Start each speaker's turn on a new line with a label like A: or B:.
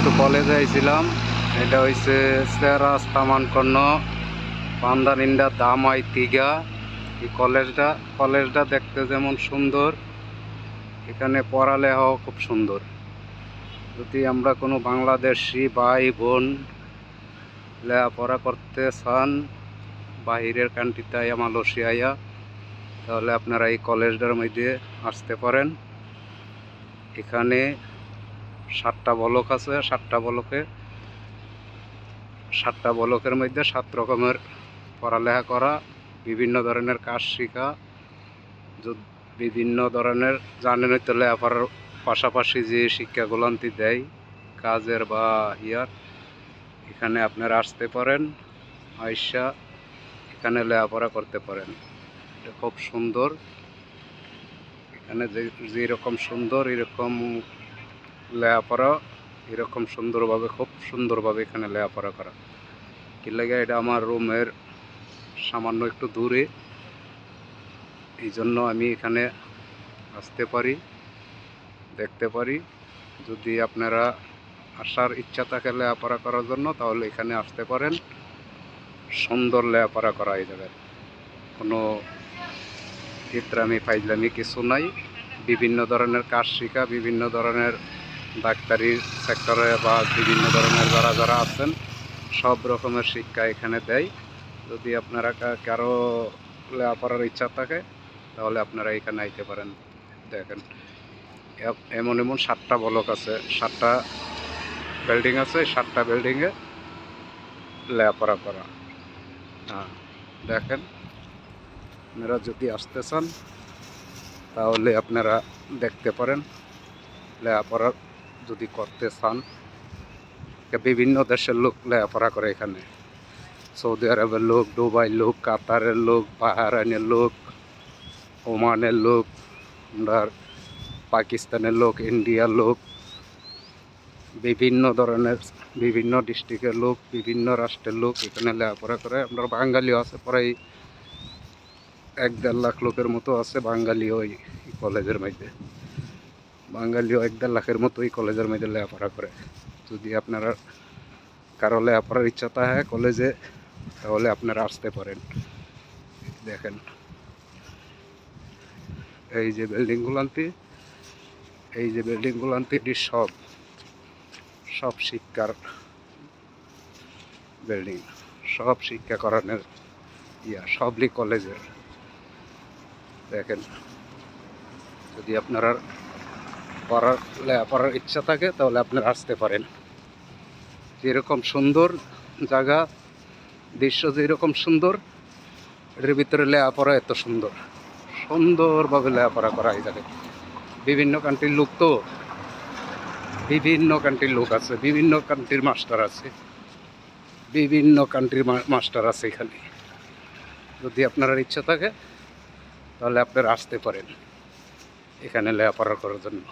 A: একটু কলেজে আইছিলাম। এটা হইছে সেরাস তামানকর্ণ পান্দানিন্দা দামাই তিগা। এই কলেজটা দেখতে যেমন সুন্দর, এখানে পড়ালেখাও খুব সুন্দর। যদি আমরা কোনো বাংলাদেশি ভাই বোন লেখাপড়া করতে চান বাহিরের কান্ট্রিতে আইয়া মালয়েশিয়া আইয়া, তাহলে আপনারা এই কলেজটার মধ্যে আসতে পারেন। এখানে 7টা ব্লক আছে। 7টা ব্লকের মধ্যে 7 রকমের পড়ালেখা করা, বিভিন্ন ধরনের কাজ শেখা, বিভিন্ন ধরনের জানেনই তো লেখাপড়ার পাশাপাশি যে শিক্ষাগুলান্তি দেয় কাজের বা ইয়ার, এখানে আপনারা আসতে পারেন। আইসা এখানে লেখাপড়া করতে পারেন। এটা খুব সুন্দর। এখানে যেরকম সুন্দর এরকম লেখাপড়া, এরকম সুন্দরভাবে, খুব সুন্দরভাবে এখানে লেখাপড়া করা। কি লাগে, এটা আমার রুমের সামান্য একটু দূরে, এই জন্য আমি এখানে আসতে পারি, দেখতে পারি। যদি আপনারা আসার ইচ্ছা থাকে লেখাপড়া করার জন্য, তাহলে এখানে আসতে পারেন। সুন্দর লেখাপড়া করা এই জায়গায়, কোনো ইত্রামি ফাইজলামি কিছু নাই। বিভিন্ন ধরনের কাজ শেখা, বিভিন্ন ধরনের ডাক্তারি সেক্টরে বা বিভিন্ন ধরনের যারা আছেন সব রকমের শিক্ষা এখানে দেয়। যদি আপনারা কারো লেখাপড়ার ইচ্ছা থাকে, তাহলে আপনারা এখানে আইতে পারেন। দেখেন, এমন 7টা ব্লক আছে, 7টা বিল্ডিং আছে। 7টা বিল্ডিংয়ে লেখাপড়া করা। হ্যাঁ, দেখেন, আপনারা যদি আসতে চান তাহলে আপনারা দেখতে পারেন। লেখাপড়া যদি করতে চান, বিভিন্ন দেশের লোক লেখাপড়া করে এখানে। সৌদি আরবের লোক, দুবাইয়ের লোক, কাতারের লোক, বাহরাইনের লোক, ওমানের লোক, আর পাকিস্তানের লোক, ইন্ডিয়ার লোক, বিভিন্ন ধরনের বিভিন্ন ডিস্ট্রিক্টের লোক, বিভিন্ন রাষ্ট্রের লোক এখানে লেখাপড়া করে। আমরা বাঙালিও আছে, প্রায় 1-1.5 লাখ লোকের মতো আছে বাঙালিও এই কলেজের মধ্যে। বাঙালিও 1-1.5 লাখের মতো এই কলেজের মধ্যে লেখাপড়া করে। যদি আপনারা কারো লেখাপড়ার ইচ্ছা থাকে কলেজে, তাহলে আপনারা আসতে পারেন। দেখেন, এই যে বিল্ডিংগুলান্তি এটি সব শিক্ষার বিল্ডিং, সব শিক্ষা করানোর সবলি কলেজের। দেখেন, যদি আপনারা লেখাপড়ার ইচ্ছা থাকে তাহলে আপনারা আসতে পারেন। যেরকম সুন্দর জায়গা, দৃশ্য যেরকম সুন্দর, এর ভিতরে লেখাপড়া এত সুন্দরভাবে লেখাপড়া করা এই জায়গায়। বিভিন্ন কান্ট্রির লোক তো, বিভিন্ন কান্ট্রির লোক আছে, বিভিন্ন কান্ট্রির মাস্টার আছে এখানে। যদি আপনার ইচ্ছা থাকে তাহলে আপনারা আসতে পারেন এখানে লেখাপড়া করার জন্য।